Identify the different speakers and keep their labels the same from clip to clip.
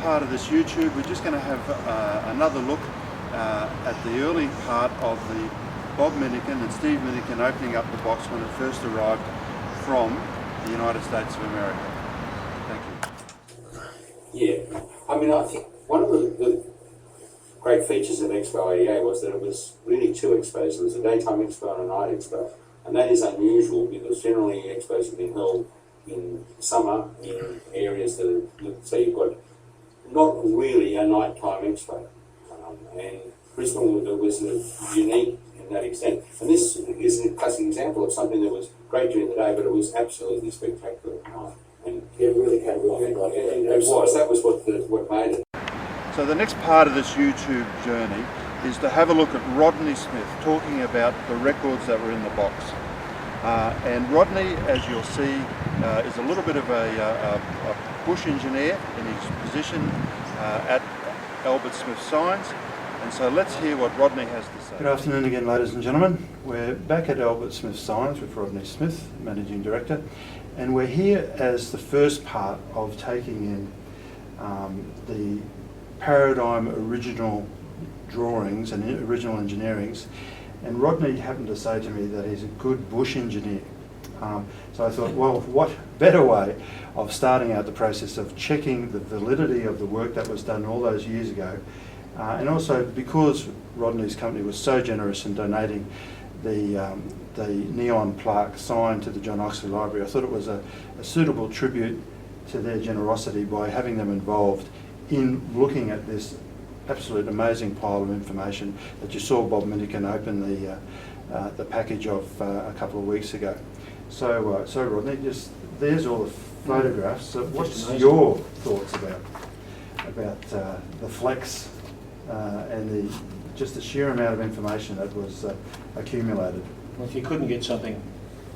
Speaker 1: part of this YouTube, we're just going to have another look at the early part of the Bob Minnikin and Steve Minnikin opening up the box when it first arrived from the United States of America. Thank you.
Speaker 2: Yeah, I mean, I think one of the great features of Expo AEA was that it was really two expos. There was a daytime expo and a night expo, and that is unusual because generally expos have been held in summer in areas that are, so you've got not really a nighttime expo, and Brisbane was unique in that extent. And this is a classic example of something that was great during the day, but it was absolutely spectacular at night. And it really came off. That was what made it.
Speaker 1: So the next part of this YouTube journey is to have a look at Rodney Smith talking about the records that were in the box. And Rodney, as you'll see, is a little bit of a bush engineer in his position at Albert Smith Signs. And so let's hear what Rodney has to say. Good afternoon again, ladies and gentlemen. We're back at Albert Smith Signs with Rodney Smith, Managing Director. And we're here as the first part of taking in the Paradigm original drawings and original engineerings. And Rodney happened to say to me that he's a good bush engineer. So I thought, well, what better way of starting out the process of checking the validity of the work that was done all those years ago. And also because Rodney's company was so generous in donating the neon plaque sign to the John Oxley Library, I thought it was a suitable tribute to their generosity by having them involved in looking at this absolute amazing pile of information that you saw Bob Minnikin open the package of a couple of weeks ago. So, Rodney, there's all the photographs. So what's your thoughts about the flex and just the sheer amount of information that was accumulated?
Speaker 3: Well, if you couldn't get something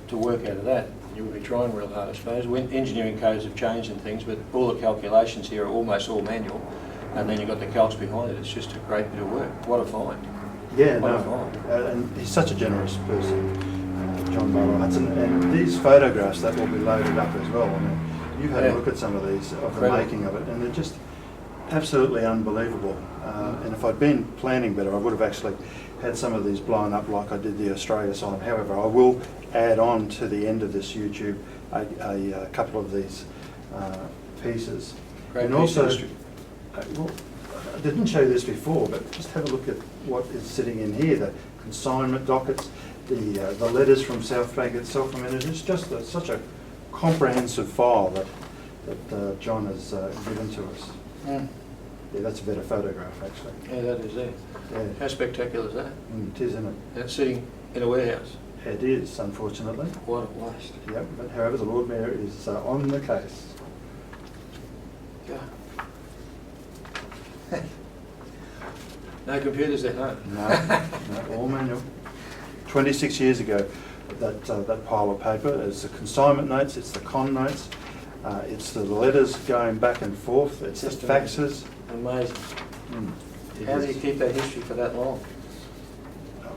Speaker 3: to work out of that, you would be trying real hard, I suppose. Engineering codes have changed and things, but all the calculations here are almost all manual, and then you've got the calcs behind it. It's just a great bit of work. What a find.
Speaker 1: Yeah, and he's such a generous person, Jon Barlow Hudson, and these photographs that will be loaded up as well. I mean, you've had a look at some of these, of the making of it, and they're just absolutely unbelievable. And if I'd been planning better, I would have actually had some of these blown up like I did the Australia sign. However, I will add on to the end of this YouTube a couple of these pieces.
Speaker 3: Great
Speaker 1: and
Speaker 3: piece
Speaker 1: also,
Speaker 3: of history.
Speaker 1: well, I didn't show you this before, but just have a look at what is sitting in here, the consignment dockets, the letters from South Bank itself. I mean, it's just such a comprehensive file that John has given to us.
Speaker 3: Mm.
Speaker 1: Yeah, that's a better photograph, actually.
Speaker 3: Yeah, that is it.
Speaker 1: Yeah.
Speaker 3: How spectacular is that?
Speaker 1: It is, isn't it?
Speaker 3: That's sitting in a warehouse.
Speaker 1: It is, unfortunately.
Speaker 3: What a waste.
Speaker 1: Yep, but however, the Lord Mayor is on the case.
Speaker 3: Yeah. No computers there, no?
Speaker 1: No, all manual. 26 years ago, that pile of paper is the consignment notes, it's the con notes, it's the letters going back and forth, it's the faxes.
Speaker 3: Amazing. How do you keep that history for that long?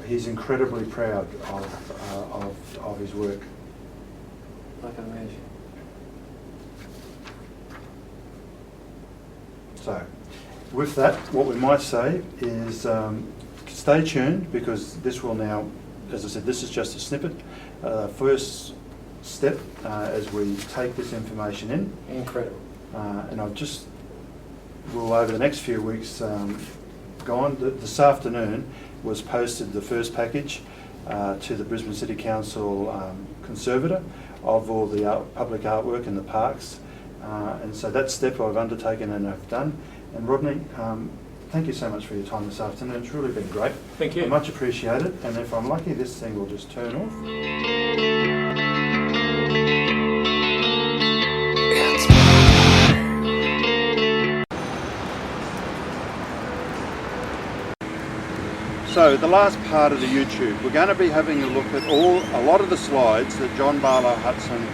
Speaker 1: He's incredibly proud of his work.
Speaker 3: I can imagine.
Speaker 1: So, with that, what we might say is stay tuned, because this will now, as I said, this is just a snippet. First step as we take this information in.
Speaker 3: Incredible.
Speaker 1: And I've just, over the next few weeks this afternoon was posted the first package to the Brisbane City Council conservator of all the public artwork in the parks. And so that step I've undertaken and I've done. And Rodney, thank you so much for your time this afternoon. It's really been great.
Speaker 3: Thank you.
Speaker 1: I much appreciate it. And if I'm lucky, this thing will just turn off. So the last part of the YouTube, we're going to be having a look at a lot of the slides that Jon Barlow Hudson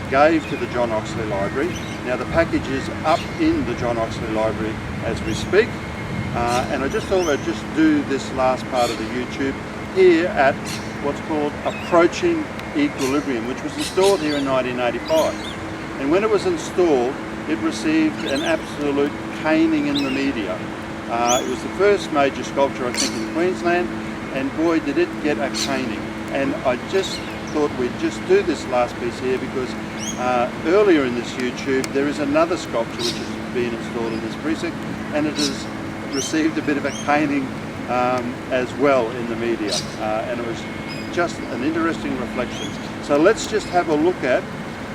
Speaker 1: gave to the John Oxley Library. Now the package is up in the John Oxley Library as we speak, and I just thought I'd just do this last part of the YouTube here at what's called Approaching Equilibrium, which was installed here in 1985. And when it was installed, it received an absolute caning in the media. It was the first major sculpture, I think, in Queensland, and boy did it get a caning. And I just thought we'd just do this last piece here because earlier in this YouTube there is another sculpture which is being installed in this precinct, and it has received a bit of a caning as well in the media, and it was just an interesting reflection. So let's just have a look at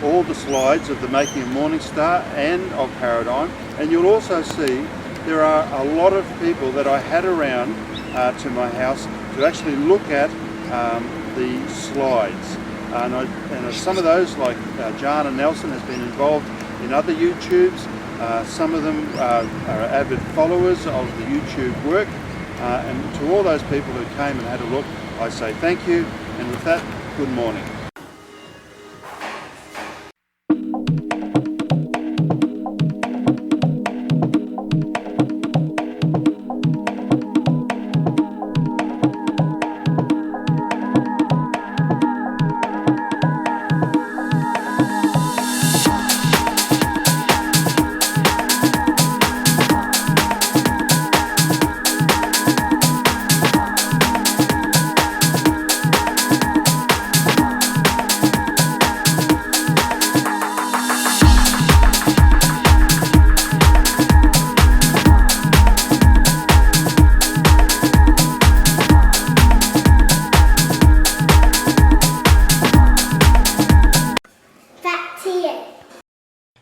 Speaker 1: all the slides of the making of Morningstar and of Paradigm, and you'll also see there are a lot of people that I had around to my house to actually look at the slides. And some of those, like Jan and Nelson, has been involved in other YouTubes. Some of them are avid followers of the YouTube work. And to all those people who came and had a look, I say thank you. And with that, good morning.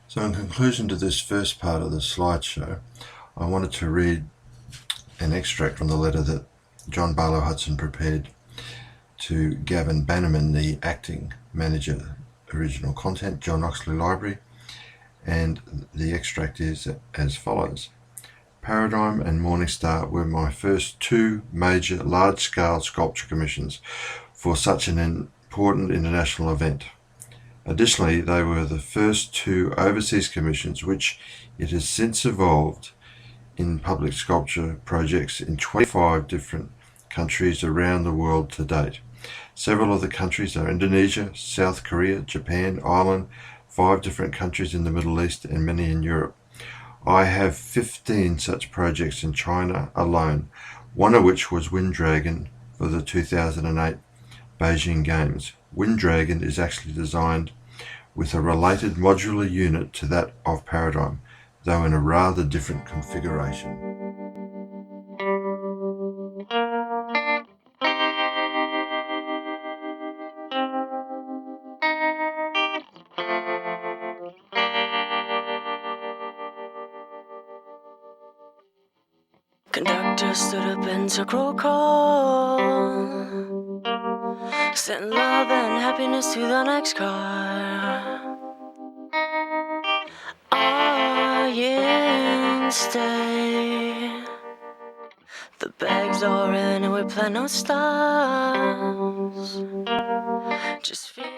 Speaker 4: So in conclusion to this first part of the slideshow, I wanted to read an extract from the letter that Jon Barlow Hudson prepared to Gavin Bannerman, the acting manager, original content, John Oxley Library, and the extract is as follows. Paradigm and Morningstar were my first two major large-scale sculpture commissions for such an important international event. Additionally, they were the first two overseas commissions which it has since evolved in public sculpture projects in 25 different countries around the world to date. Several of the countries are Indonesia, South Korea, Japan, Ireland, 5 different countries in the Middle East, and many in Europe. I have 15 such projects in China alone, one of which was Wind Dragon for the 2008 Beijing Games. Wind Dragon is actually designed with a related modular unit to that of Paradigm, though in a rather different configuration.
Speaker 5: Conductor stood up and took roll call, sent love and happiness to the next car. Are you in stay? The bags are in and we plan on stars. Just feeling.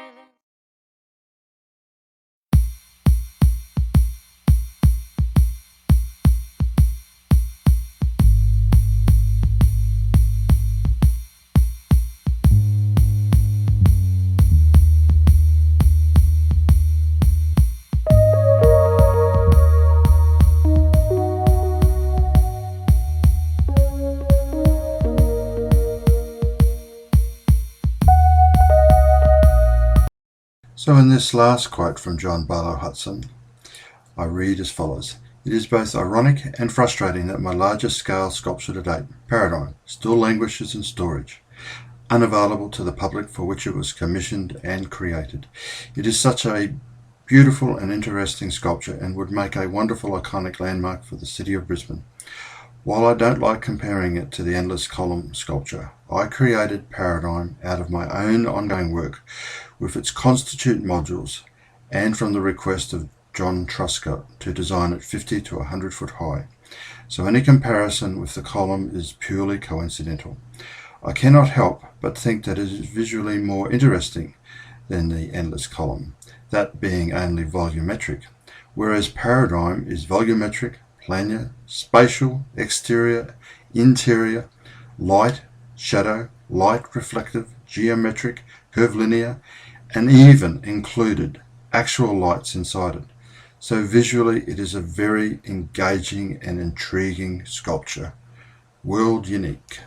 Speaker 4: So in this last quote from Jon Barlow Hudson, I read as follows. It is both ironic and frustrating that my largest scale sculpture to date, Paradigm, still languishes in storage, unavailable to the public for which it was commissioned and created. It is such a beautiful and interesting sculpture and would make a wonderful iconic landmark for the city of Brisbane. While I don't like comparing it to the Endless Column sculpture, I created Paradigm out of my own ongoing work with its constituent modules and from the request of John Truscott to design it 50 to 100 foot high. So any comparison with the column is purely coincidental. I cannot help but think that it is visually more interesting than the Endless Column, that being only volumetric, whereas Paradigm is volumetric, planar, spatial, exterior, interior, light, shadow, light reflective, geometric, curvilinear, and even included actual lights inside it. So visually it is a very engaging and intriguing sculpture, world unique.